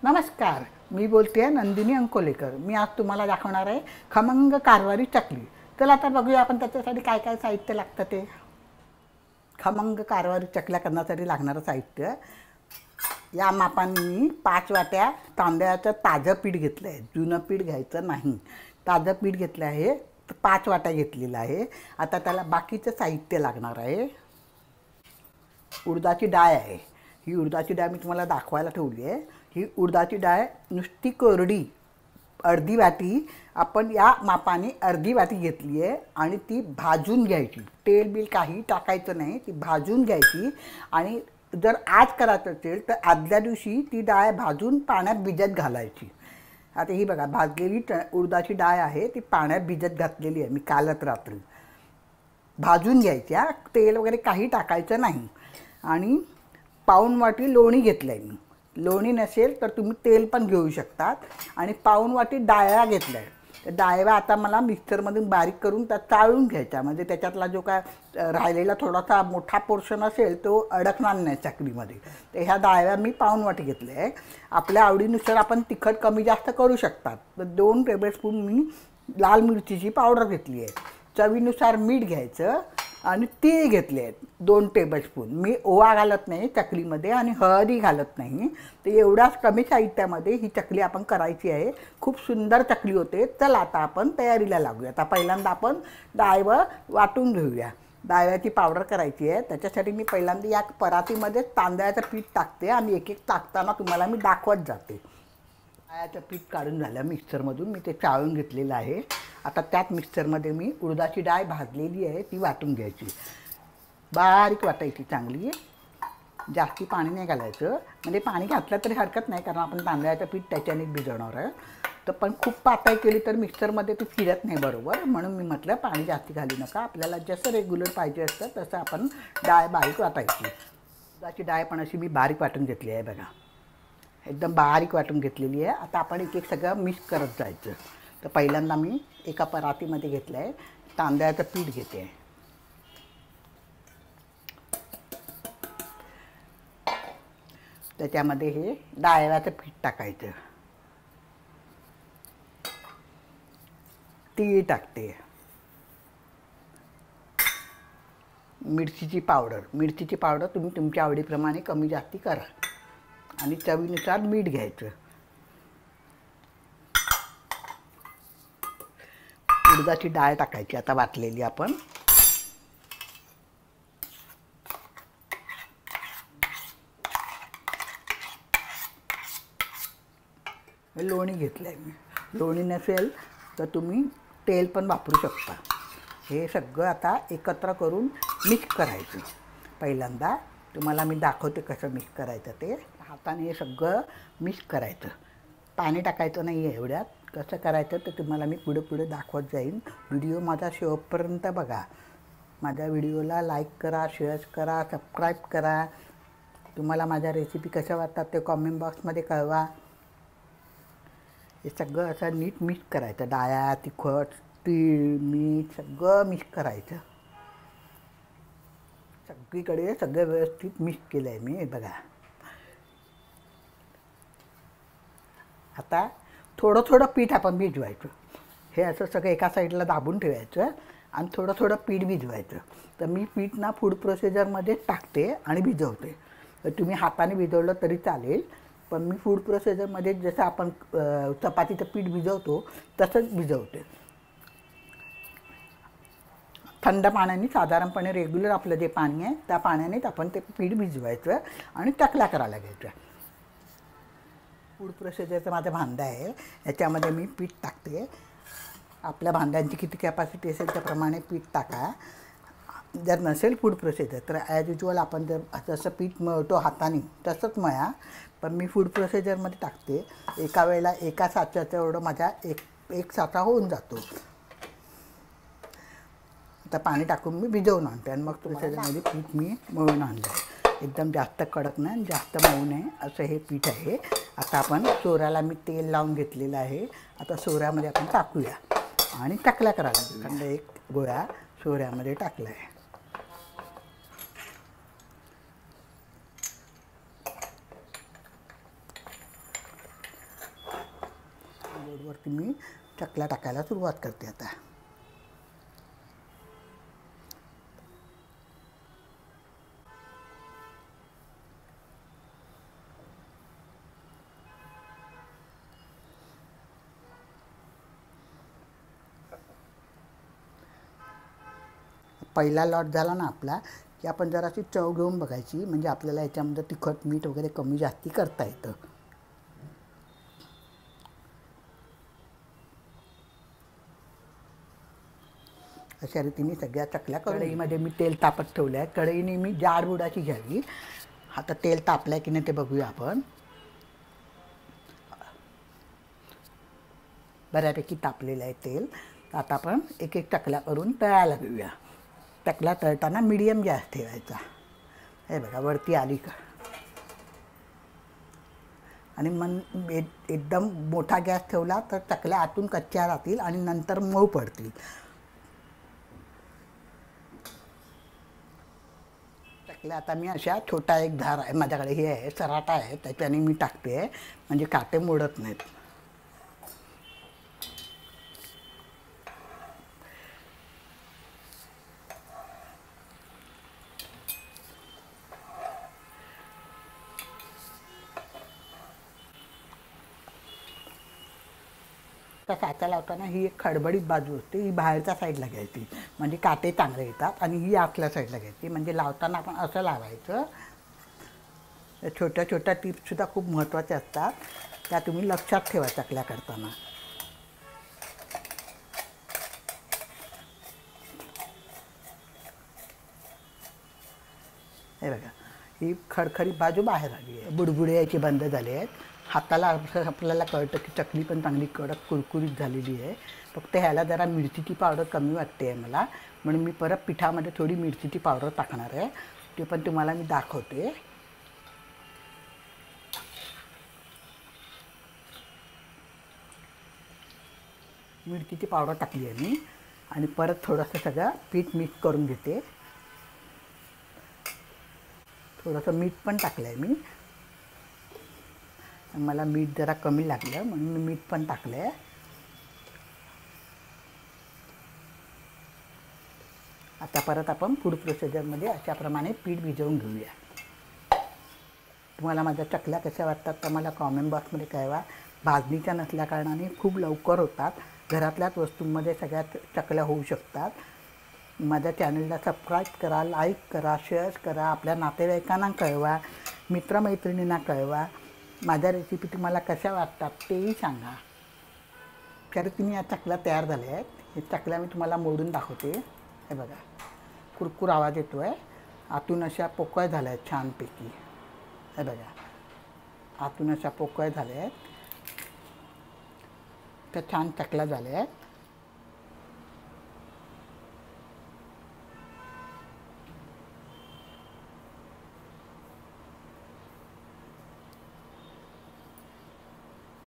नमस्कार, मी बोलते नंदिनी अंकोलेकर। मी आज तुम्हाला दाखवणार आहे खमंग कारवारी चकली। चला आता बघूया आपण त्याच्यासाठी काय काय साहित्य लागतं ते। खमंग कारवारी चकल्या करण्यासाठी लागणारं साहित्य या मापाने मी 5 वाट्या तांदळाचं ताजं पीठ घेतलं आहे। जुनं पीठ घ्यायचं नाही, ताजं पीठ घेतलं आहे। 5 वाट्या घेतलेलं आहे। आता त्याला बाकीचं साहित्य लागणार आहे। उडदाची डाळ आहे। ही उडदाची डाळ मी तुम्हाला दाखवायला ठेवली आहे। ही उडदाची डाळ नुसती कोरडी अर्धी वाटी आपण या मापाने अर्धी वाटी घेतली आहे आणि ती भाजून घ्यायची। तेल बिल काही टाकायचं नाही, ती भाजून घ्यायची। आणि जर आज करायचं असेल तर आदल्या दिवशी ती डाळ भाजून पाण्यात भिजत घालायची। आता ही बघा भाजलेली उडदाची डाळ आहे, ती पाण्यात भिजत घातलेली आहे मी कालच रात्री। भाजून घ्यायच्या, तेल वगैरे काही टाकायचं नाही। आणि पाऊण वाटी लोणी घेतलं आहे मी। लोणी नसेल तर तुम्ही तेल पण घेऊ शकतात। आणि पाऊण वाटी डाळ्या घेतल्या आहे। त्या डाळ्या आता मला मिक्सरमधून बारीक करून त्या चाळून घ्यायच्या, म्हणजे त्याच्यातला जो काय राहिलेला थोडासा मोठा पोर्शन असेल तो अडकणार नाही चकलीमध्ये। तर ह्या डाळ्या मी पाऊण वाटी घेतल्या आहे। आपल्या आवडीनुसार आपण तिखट कमी जास्त करू शकतात। तर 2 टेबलस्पून मी लाल मिरचीची पावडर घेतली आहे। चवीनुसार मीठ घ्यायचं आणि तीळ घेतले आहेत 2 टेबलस्पून। मी ओवा घालत नाही चकलीमध्ये आणि हळदी घालत नाही। तर एवढ्याच कमी साहित्यामध्ये ही चकली आपण करायची आहे। खूप सुंदर चकली होते। चला आता आपण तयारीला लागूया। आता पहिल्यांदा आपण डाळ वाटून घेऊया। डाळ्याची पावडर करायची आहे। त्याच्यासाठी मी पहिल्यांदा या परातीमध्ये तांदळाचं पीठ टाकते आणि एक एक टाकताना तुम्हाला मी दाखवत जाते। डाळ्याचं पीठ काढून झालं मिक्सरमधून, मी ते चाळून घेतलेलं आहे। आता त्यात मिक्सरमध्ये मी उडदाची डाळ भाजलेली आहे ती वाटून घ्यायची। बारीक वाटायची चांगली, जास्ती पाणी नाही घालायचं। म्हणजे पाणी घातलं तरी हरकत नाही, कारण आपण तांदळाचं पीठ त्याच्याने भिजवणार आहे। तर पण खूप पातळ केली तर मिक्सरमध्ये ती फिरत नाही बरोबर, म्हणून मी म्हटलं पाणी जास्ती घालू नका। आपल्याला जसं रेग्युलर पाहिजे असतं तसं आपण डाळ बारीक वाटायची। उडदाची डाळ पण अशी मी बारीक वाटून घेतली आहे बघा, एकदम बारीक वाटून घेतलेली आहे। आता आपण एक एक सगळं मिक्स करत जायचं। तर पहिल्यांदा मी एका परातीमध्ये घेतलं आहे तांदळाचं पीठ घेते। त्याच्यामध्ये हे डाळ्याचं पीठ टाकायचं, तीळ टाकते, मिरचीची पावडर तुम्ही तुमच्या आवडीप्रमाणे कमी जास्ती करा। आणि चवीनुसार मीठ घ्यायचं। उडदाची डाळ टाकायची आता वाटलेली आपण। लोणी घेतलं आहे मी। लोणी नसेल तर तुम्ही तेल पण वापरू शकता। हे सगळं आता एकत्र करून मिक्स करायचं। पहिल्यांदा तुम्हाला मी दाखवते कसं मिक्स करायचं ते। हाताने हे सगळं मिक्स करायचं, पाणी टाकायचं नाही आहे एवढ्यात। कसं करायचं ते तुम्हाला मी पुढे पुढे दाखवत जाईन। व्हिडिओ माझा शेवटपर्यंत बघा। माझ्या व्हिडिओला लाईक करा, शेअर करा, सबस्क्राईब करा। तुम्हाला माझ्या रेसिपी कशा वाटतात ते कॉमेंट बॉक्समध्ये कळवा। हे सगळं असं नीट मिक्स करायचं। डाळ्या, तिखट, तीळ, मीठ सगळं मिक्स करायचं। सगळीकडे सगळं व्यवस्थित मिक्स केलं आहे मी, बघा। आता थोडं थोडं पीठ आपण भिजवायचं। हे असं सगळं एका साईडला दाबून ठेवायचं आणि थोडं थोडं पीठ भिजवायचं। तर मी पीठ ना फूड प्रोसेसरमध्ये टाकते आणि भिजवते। तर तुम्ही हाताने भिजवलं तरी चालेल, पण मी फूड प्रोसेसरमध्ये जसं आपण चपातीचं पीठ भिजवतो तसंच भिजवते। थंड पाण्याने, साधारणपणे रेग्युलर आपलं जे पाणी आहे त्या पाण्यानेच आपण ते पीठ भिजवायचं आणि चकल्या करायला घ्यायच्या। फूड प्रोसेसरचं माझं भांडं आहे, याच्यामध्ये मी पीठ टाकते। आपल्या भांड्यांची किती कॅपॅसिटी असेल त्याप्रमाणे पीठ टाका। जर नसेल फूड प्रोसेसर तर ॲज युजल आपण जर जसं पीठ मळतो हाताने तसंच मळा, पण मी फूड प्रोसेसरमध्ये टाकते। एका वेळेला एका साच्याचं एवढं माझा एक साचा होऊन जातो। आता पाणी टाकून मी भिजवून आणते आणि मग प्रोसेसरमध्ये पीठ मी मळून आणलं आहे। एकदम जास्त कडक नाही, जास्त मऊ नाही असं हे पीठ आहे। आता आपण सोऱ्याला मी तेल लावून घेतलेलं आहे। आता सोऱ्यामध्ये आपण टाकूया आणि चकल्या करायला घेऊया। एक गोळा सोऱ्यामध्ये टाकला आहे। बोर्डवरती मी चकल्या टाकायला सुरुवात करते आता. पहिला लॉट झाला ना आपला की आपण जराशी चव घेऊन बघायची, म्हणजे आपल्याला याच्यामध्ये तिखट मीठ वगैरे कमी जास्ती करता येतं. अशा रीतीने सगळ्या चकल्या कढईमध्ये मी तेल तापत ठेवलं आहे. कढई नेहमी जाड बुडाची घ्यावी. आता तेल तापलं आहे की नाही ते बघूया आपण. बऱ्यापैकी तापलेलं आहे तेल. आता आपण एक एक चकल्या करून तळायला घेऊया. चकल्या तळताना मीडियम गॅस ठेवायचा. हे बघा वरती आली का, आणि एकदम मोठा गॅस ठेवला तर चकल्या आतून कच्च्या राहतील आणि नंतर मऊ पडतील. चकल्या आता मी अशा छोटा एक धार आहे माझ्याकडे, हे आहे सराटा आहे, त्याच्याने मी टाकते म्हणजे काटे मोडत नाहीत. साचा लावताना ही एक खडबडीत बाजू असते, ही बाहेरच्या साईडला घ्यायची म्हणजे काटे चांगले येतात, आणि ही आतल्या साईडला घ्यायची म्हणजे लावताना आपण असं लावायचं. छोट्या छोट्या टिप्ससुद्धा खूप महत्त्वाच्या असतात, त्या तुम्ही लक्षात ठेवा चकल्या करताना. हे बघा ही खडखडी बाजू बाहेर आली आहे, बुडबुडे यायचे बंद झाले आहेत. हाताला आपल्याला कळतं की चकली पण चांगली कडक कुरकुरीत झालेली आहे. फक्त ह्याला जरा मिरचीची पावडर कमी वाटते आहे मला, म्हणून मी परत पिठामध्ये थोडी मिरचीची पावडर टाकणार आहे. ते पण तुम्हाला मी दाखवते. मिरचीची पावडर टाकली आहे मी, आणि परत थोडंसं सगळं पीठ मिक्स करून घेते. थोडंसं मीठ पण टाकलं आहे मी, मला मीठ जरा कमी लागलं म्हणून मी मीठ पण टाकलं आहे. आता परत आपण फूड प्रोसिजरमध्ये अशाप्रमाणे पीठ भिजवून घेऊया. तुम्हाला माझ्या चकल्या कशा वाटतात तर मला कॉमेंट बॉक्समध्ये कळवा. भाजणीच्या नसल्याकारणाने खूप लवकर होतात, घरातल्याच वस्तूंमध्ये सगळ्यात चकल्या होऊ शकतात. माझ्या चॅनलला सबस्क्राईब करा, लाईक करा, शेअर करा, आपल्या नातेवाईकांना कळवा, मित्रमैत्रिणींना कळवा. माझ्या रेसिपी तुम्हाला कशा वाटतात तेही सांगा. खरं तुम्ही या चकल्या तयार झाल्या आहेत. हे चकल्या मी तुम्हाला मोडून दाखवते. हे बघा कुरकुर आवाज येतो आहे, आतून अशा पोकळ झाल्या आहेत छानपैकी. हे बघा आतून अशा पोकळ झाल्या आहेत, त्या छान चकल्या झाल्या आहेत.